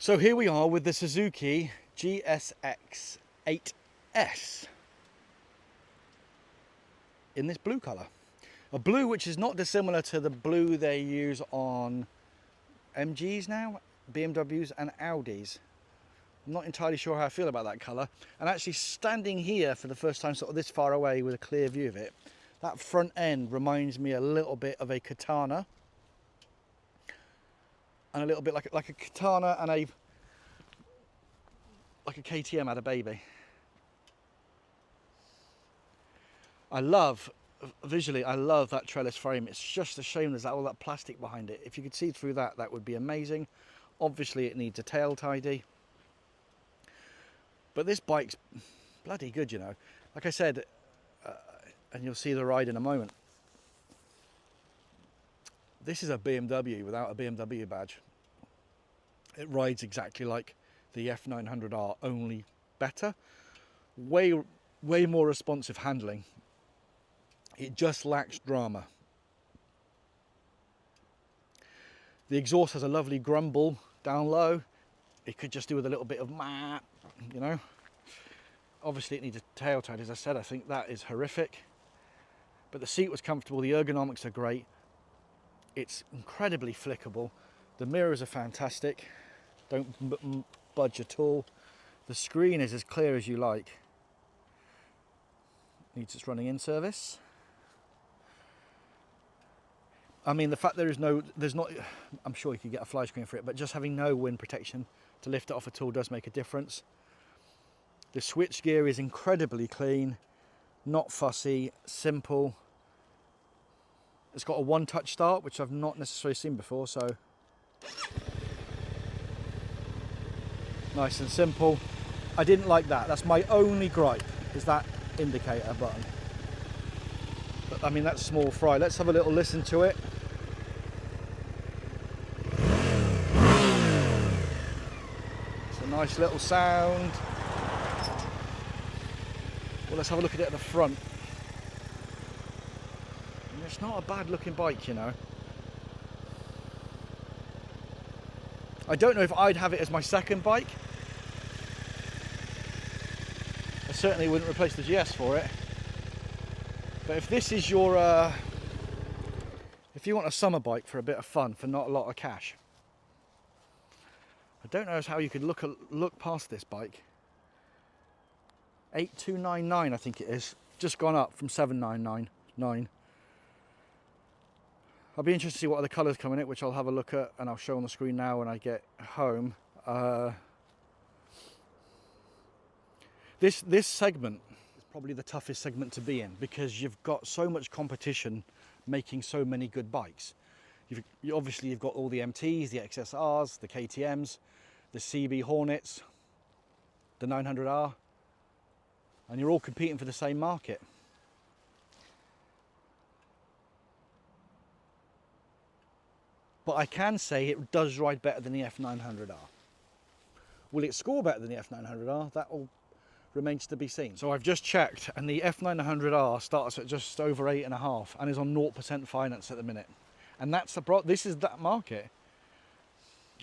So here we are with the Suzuki GSX-8S in this blue colour. A blue which is not dissimilar to the blue they use on MGs now, BMWs and Audis. I'm not entirely sure how I feel about that colour. And actually standing here for the first time sort of this far away with a clear view of it, that front end reminds me a little bit of a Katana. And a little bit like a Katana and like a KTM had a baby. Visually, I love that trellis frame. It's just a shame there's all that plastic behind it. If you could see through that, that would be amazing. Obviously, it needs a tail tidy. But this bike's bloody good, you know. Like I said, and you'll see the ride in a moment. This is a BMW without a BMW badge. It rides exactly like the F900R, only better. Way more responsive handling. It just lacks drama. The exhaust has a lovely grumble down low. It could just do with a little bit of mat, you know. Obviously it needs a tail tied, as I said. I think that is horrific. But the seat was comfortable, the ergonomics are great. It's incredibly flickable. The mirrors are fantastic. Don't budge at all. The screen is as clear as you like. Needs its running in service. I mean, the fact there's not, I'm sure you could get a fly screen for it, but just having no wind protection to lift it off at all does make a difference. The switch gear is incredibly clean, not fussy, simple. It's got a one-touch start, which I've not necessarily seen before, so nice and simple. I didn't like that. That's my only gripe, is that indicator button. But I mean, that's small fry. Let's have a little listen to it. It's a nice little sound. Well, let's have a look at it at the front. It's not a bad looking bike, you know. I don't know if I'd have it as my second bike. I certainly wouldn't replace the GS for it. But if this is your, if you want a summer bike for a bit of fun, for not a lot of cash, I don't know how you could look past this bike. 8299, I think it is, just gone up from 7999. I'll be interested to see what other colours come in it, which I'll have a look at and I'll show on the screen now when I get home. This segment is probably the toughest segment to be in, because you've got so much competition making so many good bikes. Obviously you've got all the MTs, the XSRs, the KTMs, the CB Hornets, the 900R, and you're all competing for the same market. But I can say it does ride better than the F900R. Will it score better than the F900R? That all remains to be seen. So I've just checked, and the F900R starts at just over 8.5 and is on 0% finance at the minute. And this is that market.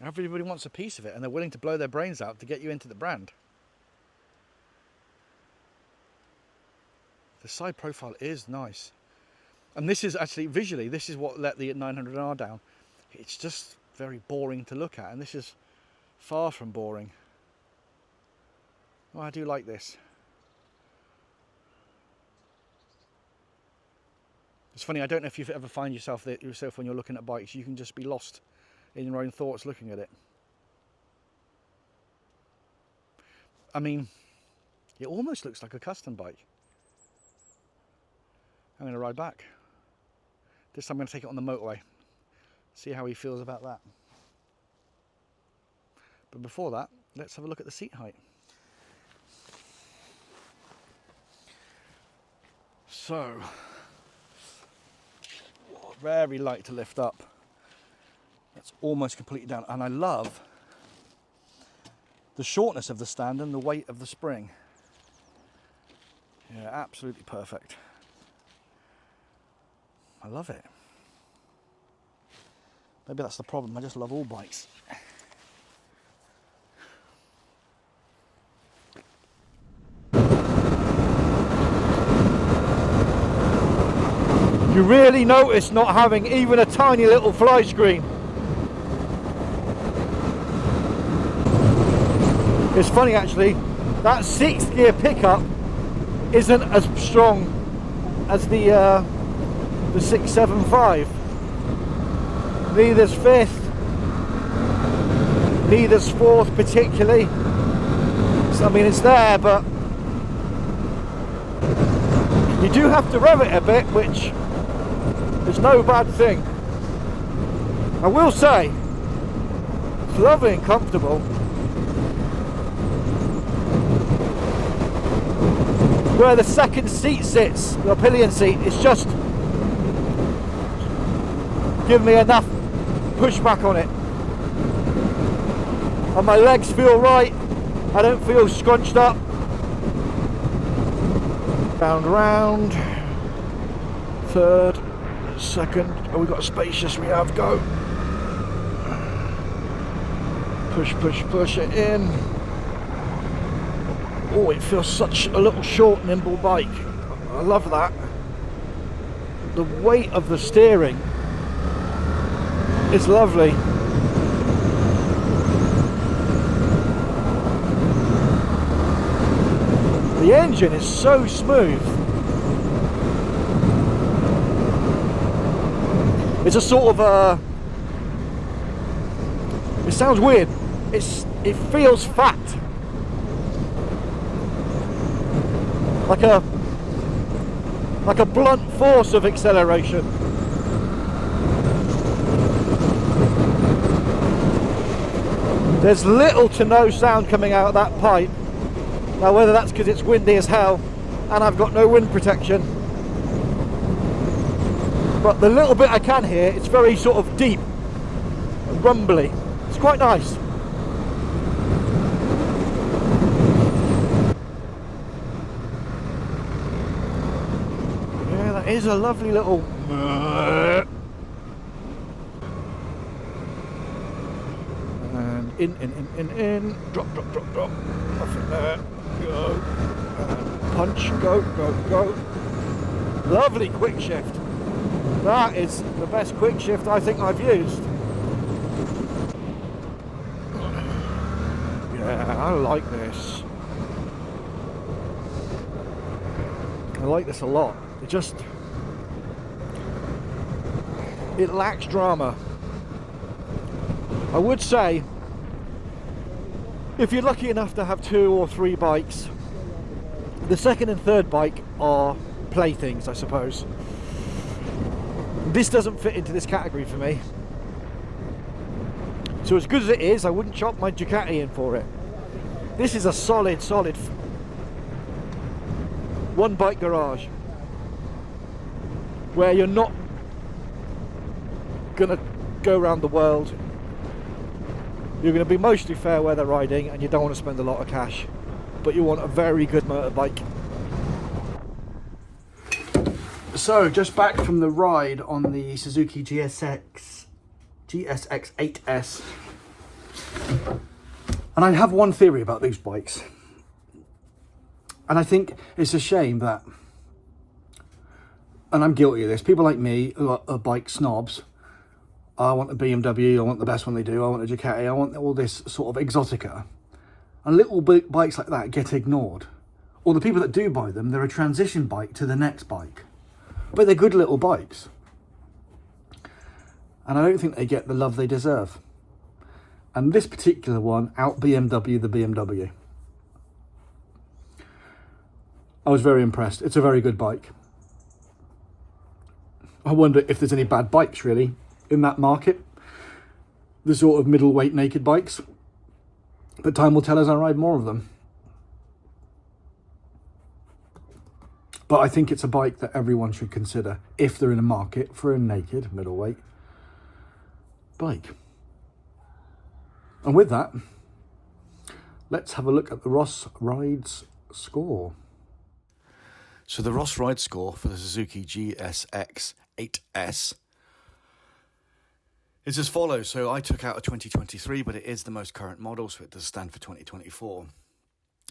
Everybody wants a piece of it, and they're willing to blow their brains out to get you into the brand. The side profile is nice. And this is actually, visually, this is what let the 900R down. It's just very boring to look at, and this is far from boring. Oh, I do like this. It's funny, I don't know if you've ever find yourself when you're looking at bikes, you can just be lost in your own thoughts looking at it. I mean, it almost looks like a custom bike. I'm going to ride back. This time I'm going to take it on the motorway. See how he feels about that. But before that, let's have a look at the seat height. So, very light to lift up. That's almost completely down. And I love the shortness of the stand and the weight of the spring. Yeah, absolutely perfect. I love it. Maybe that's the problem, I just love all bikes. You really notice not having even a tiny little fly screen. It's funny actually, that 6th gear pickup isn't as strong as the 675. Neither's 5th, neither's 4th particularly. So, I mean, it's there, but you do have to rev it a bit, which is no bad thing. I will say, it's lovely and comfortable. Where the second seat sits, the pillion seat, it's just giving me enough pushback on it. And my legs feel right, I don't feel scrunched up. Round, third, second. Oh, we've got a spacious, we have, go. Push it in. Oh, it feels such a little short, nimble bike. I love that. The weight of the steering is lovely. The engine is so smooth. It's a sort of a... It sounds weird. It feels fat. Like a blunt force of acceleration. There's little to no sound coming out of that pipe. Now whether that's because it's windy as hell and I've got no wind protection, but the little bit I can hear, it's very sort of deep and rumbly. It's quite nice. Yeah, that is a lovely little... And in, drop. Nothing there. Go. And punch, go. Lovely quick shift. That is the best quick shift I think I've used. Yeah, I like this. I like this a lot. It lacks drama. I would say, if you're lucky enough to have 2 or 3 bikes, the second and third bike are playthings, I suppose. This doesn't fit into this category for me. So as good as it is, I wouldn't chop my Ducati in for it. This is a solid one bike garage where you're not gonna go around the world. You're going to be mostly fair weather riding and you don't want to spend a lot of cash, but you want a very good motorbike. So just back from the ride on the Suzuki GSX-8S, and I have one theory about these bikes, and I think it's a shame that, and I'm guilty of this, people like me who are bike snobs, I want a BMW, I want the best one they do, I want a Ducati, I want all this sort of exotica. And little bikes like that get ignored. Or the people that do buy them, they're a transition bike to the next bike. But they're good little bikes. And I don't think they get the love they deserve. And this particular one out BMW the BMW. I was very impressed. It's a very good bike. I wonder if there's any bad bikes really in that market, the sort of middleweight naked bikes, but time will tell as I ride more of them. But I think it's a bike that everyone should consider if they're in a market for a naked middleweight bike. And with that, let's have a look at the Ross Rides score. So the Ross Ride score for the Suzuki GSX-8S is as follows. So I took out a 2023, but it is the most current model, so it does stand for 2024.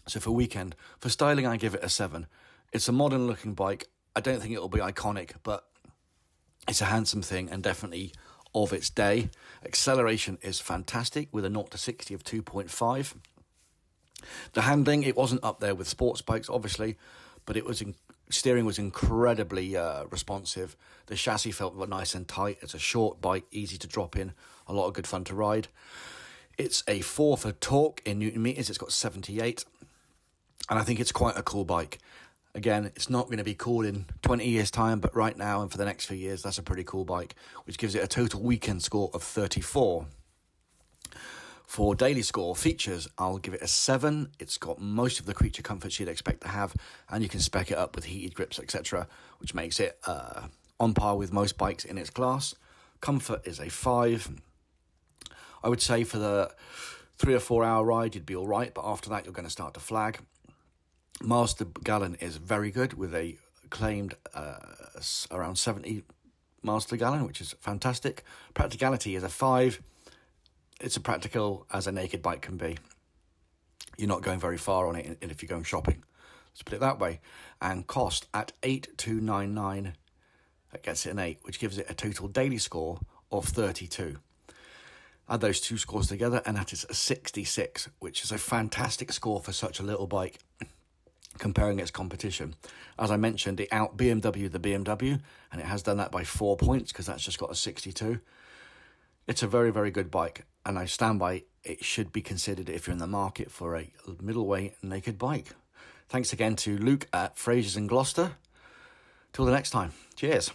So for weekend, for styling, I give it a 7. It's a modern looking bike. I don't think it'll be iconic, but It's a handsome thing and definitely of its day. Acceleration is fantastic with a 0 to 60 of 2.5. The handling, it wasn't up there with sports bikes, obviously, but it was steering was incredibly responsive. The chassis felt nice and tight. It's a short bike, easy to drop in, a lot of good fun to ride. It's a 4 for torque in Newton meters. It's got 78, and I think it's quite a cool bike. Again, it's not going to be cool in 20 years' time, but right now and for the next few years, that's a pretty cool bike, which gives it a total weekend score of 34. For daily score features, I'll give it a 7. It's got most of the creature comforts you'd expect to have, and you can spec it up with heated grips, etc., which makes it on par with most bikes in its class. Comfort is a 5. I would say for the 3 or 4 hour ride, you'd be all right, but after that, you're going to start to flag. Miles per gallon is very good, with a claimed around 70 miles per gallon, which is fantastic. Practicality is a 5. It's as practical as a naked bike can be. You're not going very far on it if you're going shopping. Let's put it that way. And cost at 8,299, that gets it an 8, which gives it a total daily score of 32. Add those two scores together and that is a 66, which is a fantastic score for such a little bike, comparing its competition. As I mentioned, it out BMW the BMW, and it has done that by 4 points because that's just got a 62. It's a very, very good bike, and I stand by it should be considered if you're in the market for a middleweight naked bike. Thanks again to Luke at Fraser's in Gloucester. Till the next time. Cheers.